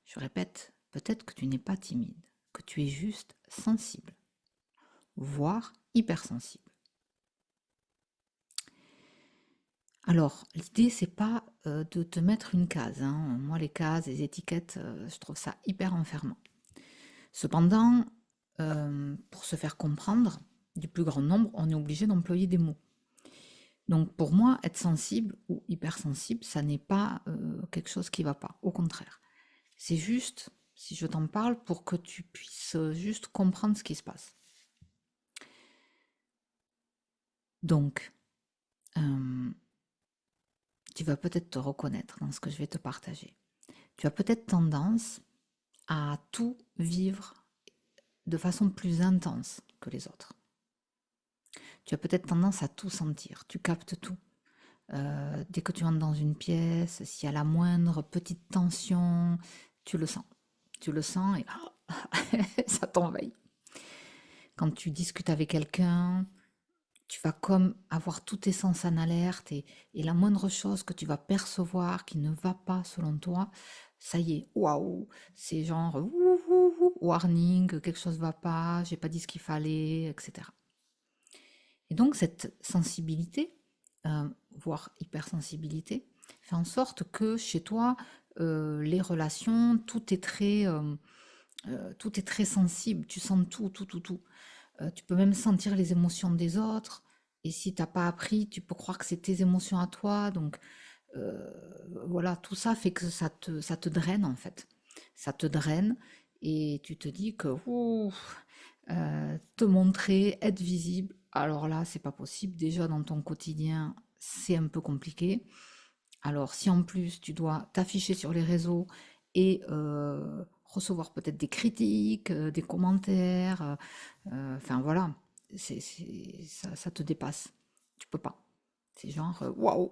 Je répète, peut-être que tu n'es pas timide, que tu es juste sensible, voire hypersensible. Alors, l'idée, c'est pas de te mettre une case, hein. Moi, les cases, les étiquettes, je trouve ça hyper enfermant. Cependant, pour se faire comprendre du plus grand nombre, on est obligé d'employer des mots. Donc pour moi, être sensible ou hypersensible, ça n'est pas quelque chose qui va pas. Au contraire, c'est juste, si je t'en parle, pour que tu puisses juste comprendre ce qui se passe. Donc, euh, tu vas peut-être te reconnaître dans ce que je vais te partager. Tu as peut-être tendance à tout vivre de façon plus intense que les autres. Tu as peut-être tendance à tout sentir, tu captes tout. Dès que tu entres dans une pièce, s'il y a la moindre petite tension, tu le sens. Tu le sens et ça t'envahit. Quand tu discutes avec quelqu'un, tu vas comme avoir tous tes sens en alerte et la moindre chose que tu vas percevoir qui ne va pas selon toi, ça y est, waouh, c'est genre warning, quelque chose ne va pas, j'ai pas dit ce qu'il fallait, etc. Et donc cette sensibilité, voire hypersensibilité, fait en sorte que chez toi, les relations, tout est très sensible, tu sens tout, tout, tout, tout. Tu peux même sentir les émotions des autres. Et si t'as pas appris, tu peux croire que c'est tes émotions à toi. Donc euh, voilà, tout ça fait que ça te draine en fait. Ça te draine et tu te dis que te montrer, être visible, alors là, c'est pas possible. Déjà dans ton quotidien, c'est un peu compliqué. Alors si en plus tu dois t'afficher sur les réseaux et recevoir peut-être des critiques, des commentaires, enfin voilà, ça te dépasse. Tu peux pas. C'est genre waouh.